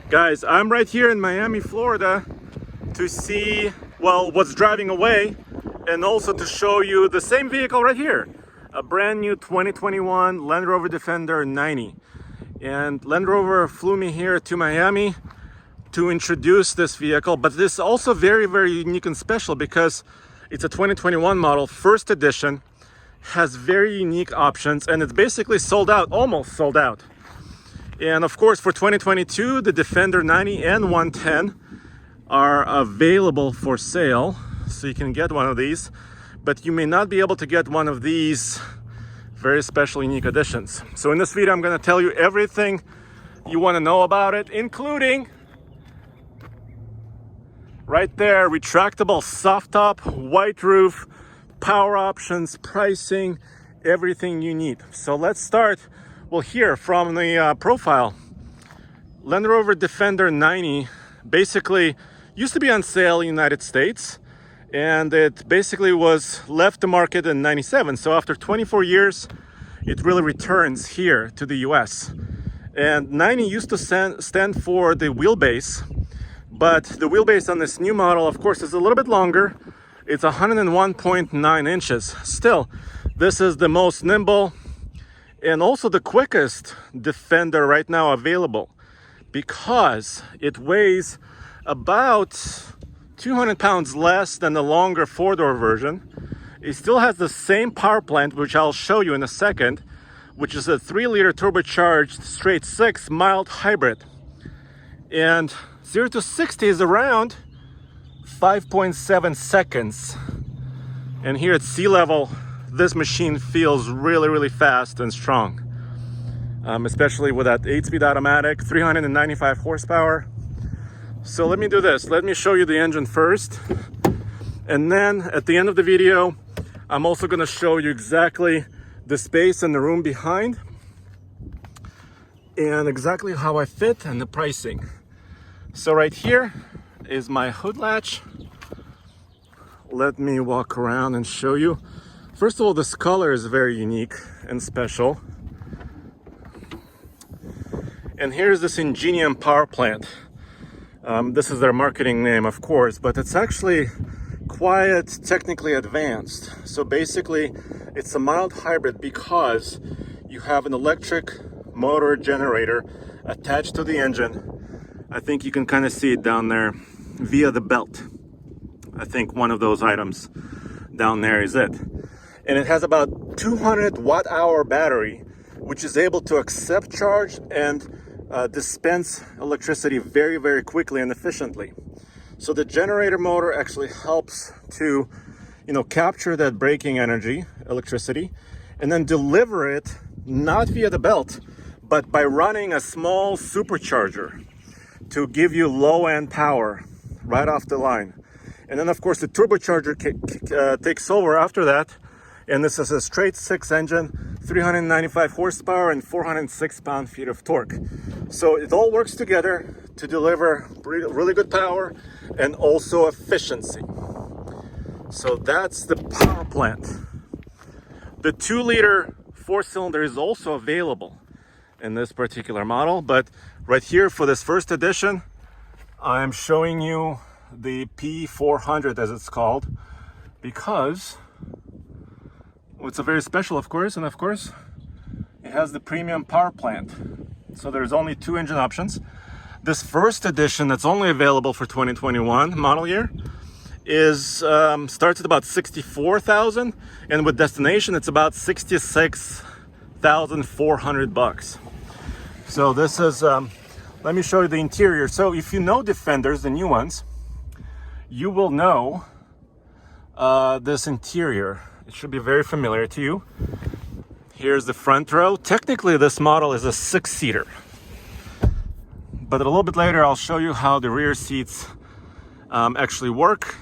Guys, I'm right here in Miami, Florida to see, well, what's driving away, and also to show you the same vehicle right here. A brand new 2021 Land Rover Defender 90. And Land Rover flew me here to Miami to introduce this vehicle, but this is also very, very unique and special because it's a 2021 model, first edition, has very unique options, and it's basically sold out, almost sold out. And of course, for 2022, the Defender 90 and 110 are available for sale. So you can get one of these, but you may not be able to get one of these very special, unique editions. So in this video, I'm gonna tell you everything you wanna know about it, including right there, retractable soft top, white roof, power options, pricing, everything you need. So let's start. Well, here from the profile, Land Rover Defender 90 basically used to be on sale in the United States, and it basically was left the market in 97. So after 24 years, it really returns here to the US. And 90 used to stand for the wheelbase, but the wheelbase on this new model, of course, is a little bit longer. It's 101.9 inches. Still, this is the most nimble and also the quickest Defender right now available, because it weighs about 200 pounds less than the longer four-door version. It still has the same power plant, which I'll show you in a second, which is a 3-liter turbocharged straight 6 mild hybrid. And 0 to 60 is around 5.7 seconds. And here at sea level, this machine feels really, really fast and strong, especially with that 8-speed automatic, 395 horsepower. So let me do this. Let me show you the engine first. And then at the end of the video, I'm also going to show you exactly the space and the room behind and exactly how I fit and the pricing. So right here is my hood latch. Let me walk around and show you. First of all, this color is very unique and special. And here's this Ingenium power plant. This is their marketing name, of course, but it's actually quite technically advanced. So basically, it's a mild hybrid because you have an electric motor generator attached to the engine. I think you can kind of see it down there via the belt. I think one of those items down there is it. And it has about 200 watt-hour battery, which is able to accept charge and dispense electricity very, very quickly and efficiently. So the generator motor actually helps to, capture that braking energy, electricity, and then deliver it not via the belt, but by running a small supercharger to give you low-end power right off the line. And then, of course, the turbocharger takes over after that. And this is a straight 6 engine, 395 horsepower and 406 pound-feet of torque. So it all works together to deliver really good power and also efficiency. So that's the power plant. The 2-liter 4-cylinder is also available in this particular model, but right here for this first edition, I'm showing you the P400 as it's called, because it's a very special, of course, and of course it has the premium power plant. So there's only 2 engine options. This first edition that's only available for 2021 model year is starts at about 64,000, and with destination it's about 66,400 bucks. So this is let me show you the interior. So if you know Defenders, the new ones, you will know this interior. It should be very familiar to you. Here's the front row. Technically, this model is a 6-seater. But a little bit later, I'll show you how the rear seats actually work,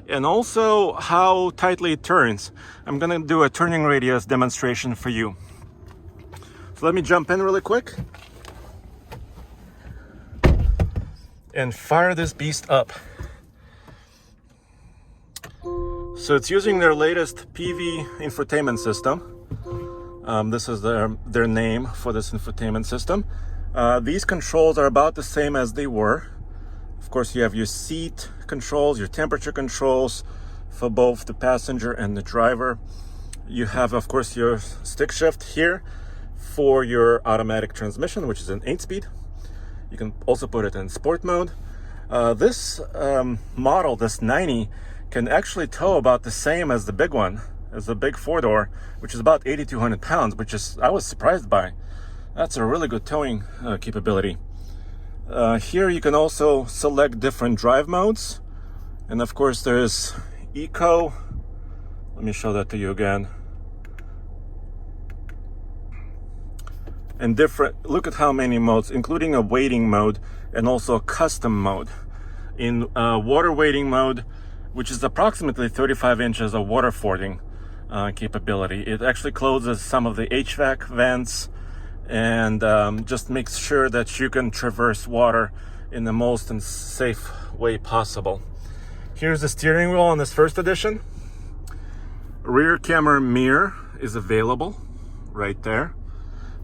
and also how tightly it turns. I'm gonna do a turning radius demonstration for you. So let me jump in really quick and fire this beast up. So it's using their latest PV infotainment system. This is their name for this infotainment system. These controls are about the same as they were. Of course, you have your seat controls, your temperature controls for both the passenger and the driver. You have, of course, your stick shift here for your automatic transmission, which is an 8-speed. You can also put it in sport mode. This model, this 90, can actually tow about the same as the big one, as the big 4-door, which is about 8,200 pounds, which is, I was surprised by. That's a really good towing capability. Here you can also select different drive modes. And of course there's Eco. Let me show that to you again. And look at how many modes, including a wading mode and also a custom mode. In water wading mode, which is approximately 35 inches of water fording capability, it actually closes some of the HVAC vents and just makes sure that you can traverse water in the most and safe way possible. Here's the steering wheel on this first edition. Rear camera mirror is available right there.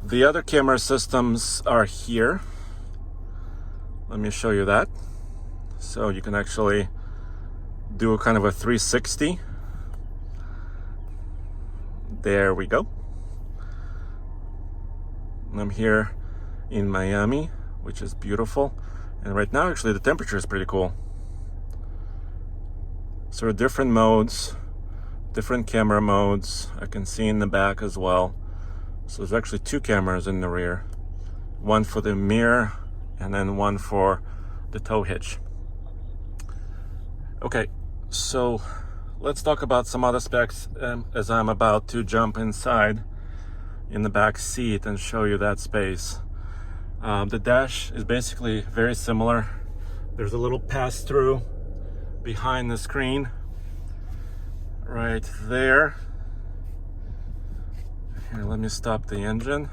The other camera systems are here. Let me show you that. So you can actually do a kind of a 360. There we go. I'm here in Miami, which is beautiful. And right now, actually, the temperature is pretty cool. So different modes, different camera modes. I can see in the back as well. So there's actually 2 cameras in the rear. One for the mirror and then one for the tow hitch. Okay, so let's talk about some other specs as I'm about to jump inside in the back seat and show you that space. The dash is basically very similar. There's a little pass-through behind the screen right there. Here, let me stop the engine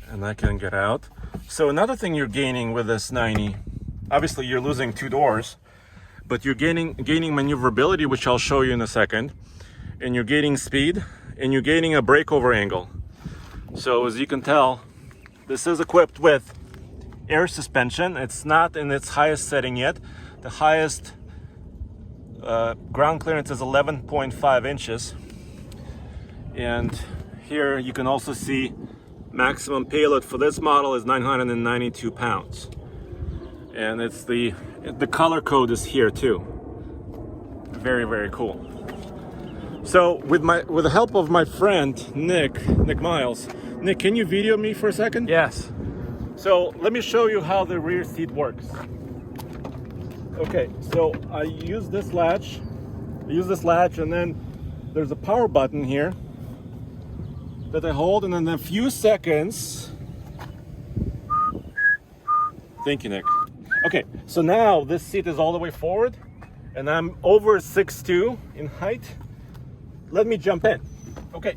and I can get out. So another thing you're gaining with this 90, obviously you're losing 2 doors, but you're gaining maneuverability, which I'll show you in a second, and you're gaining speed, and you're gaining a breakover angle. So as you can tell, this is equipped with air suspension. It's not in its highest setting yet. The highest ground clearance is 11.5 inches. And here you can also see maximum payload for this model is 992 pounds. And it's the color code is here too. Very, very cool. So with the help of my friend Nick Miles. Nick, can you video me for a second? Yes. So let me show you how the rear seat works. Okay, so I use this latch, and then there's a power button here that I hold, and in a few seconds, thank you, Nick. Okay, so now this seat is all the way forward, and I'm over 6'2" in height. Let me jump in. Okay.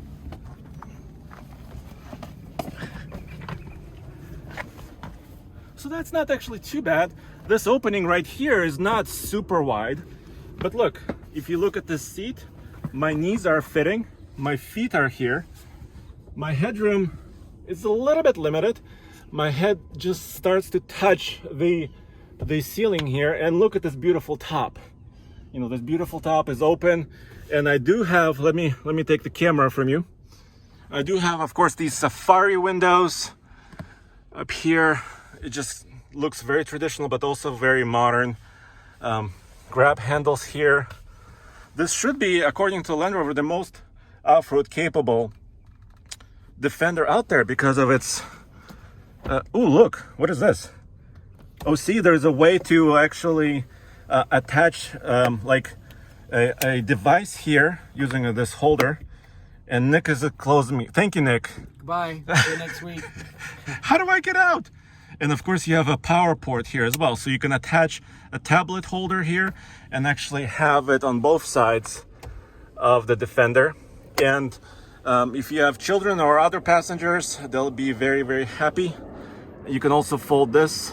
So that's not actually too bad. This opening right here is not super wide, but look, if you look at this seat, my knees are fitting, my feet are here, my headroom is a little bit limited. My head just starts to touch the ceiling here, and look at this beautiful top. You know, this beautiful top is open, and I do have, let me take the camera from you. I do have, of course, these safari windows up here. It just looks very traditional, but also very modern. Grab handles here. This should be, according to Land Rover, the most off-road capable Defender out there because of its... oh, look, what is this? Oh, see, there's a way to actually attach like a device here using this holder. And Nick is closing me. Thank you, Nick. Goodbye. See you next week. How do I get out? And of course, you have a power port here as well. So you can attach a tablet holder here and actually have it on both sides of the Defender. And if you have children or other passengers, they'll be very, very happy. You can also fold this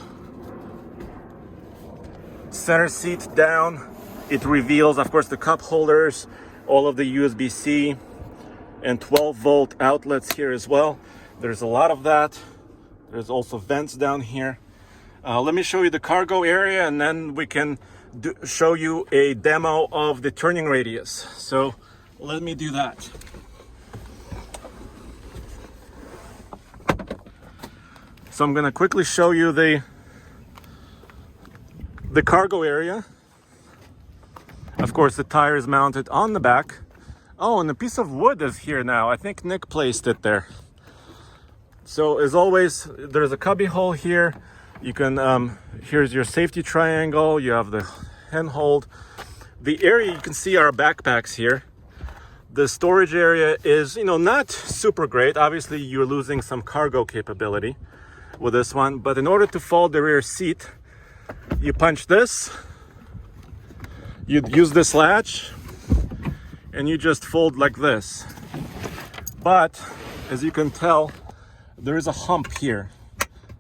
center seat down. It reveals, of course, the cup holders, all of the USB-C and 12-volt outlets here as well. There's a lot of that. There's also vents down here. Let me show you the cargo area, and then we can show you a demo of the turning radius. So let me do that. So I'm gonna quickly show you the cargo area. Of course, the tire is mounted on the back. Oh, and a piece of wood is here now. I think Nick placed it there. So as always, there's a cubby hole here. You can, here's your safety triangle. You have the handhold. The area, you can see our backpacks here. The storage area is, not super great. Obviously, you're losing some cargo capability with this one. But in order to fold the rear seat, you punch this. You'd use this latch, and you just fold like this. But as you can tell, there is a hump here.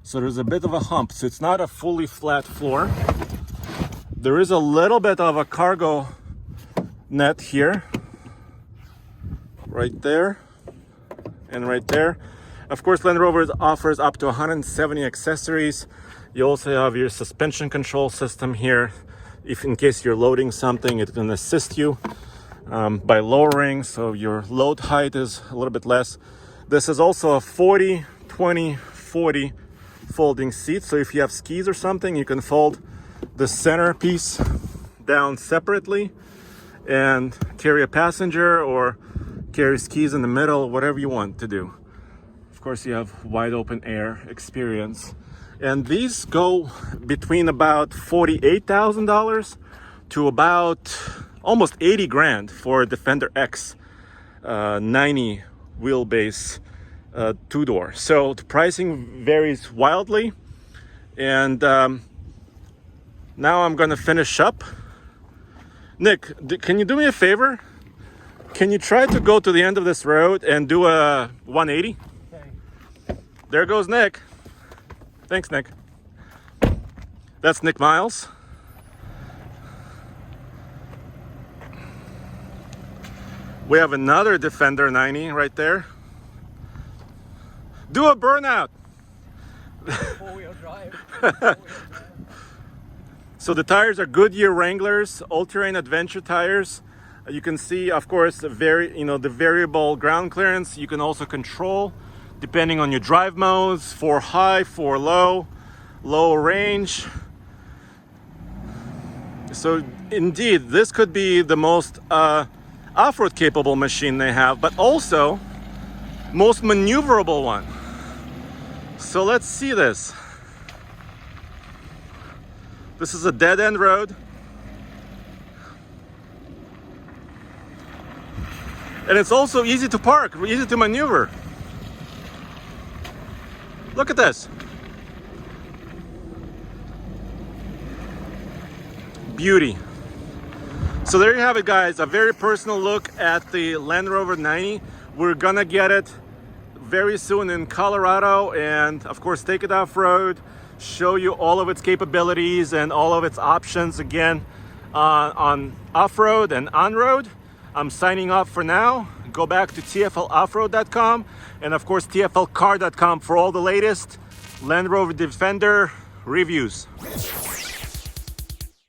So there's a bit of a hump. So it's not a fully flat floor. There is a little bit of a cargo net here, right there and right there. Of course, Land Rover offers up to 170 accessories. You also have your suspension control system here. If in case you're loading something, it can assist you by lowering, so your load height is a little bit less. This is also a 40, 20, 40 folding seat. So if you have skis or something, you can fold the center piece down separately and carry a passenger or carry skis in the middle, whatever you want to do. Of course, you have wide open air experience. And these go between about $48,000 to about almost 80 grand for a Defender X 90 wheelbase two-door. So the pricing varies wildly. And now I'm gonna finish up. Nick, can you do me a favor? Can you try to go to the end of this road and do a 180? Okay. There goes Nick. Thanks, Nick. That's Nick Miles. We have another Defender 90 right there. Do a burnout. Four-wheel drive. So the tires are Goodyear Wranglers, all-terrain adventure tires. You can see, of course, the variable ground clearance. You can also control depending on your drive modes, for high, for low, low range. So indeed, this could be the most off-road capable machine they have, but also most maneuverable one. So let's see this. This is a dead-end road. And it's also easy to park, easy to maneuver. Look at this. Beauty. So there you have it, guys. A very personal look at the Land Rover 90. We're gonna get it very soon in Colorado and of course take it off-road, show you all of its capabilities and all of its options again on off-road and on-road. I'm signing off for now. Go back to TFLoffroad.com and of course TFLcar.com for all the latest Land Rover Defender reviews.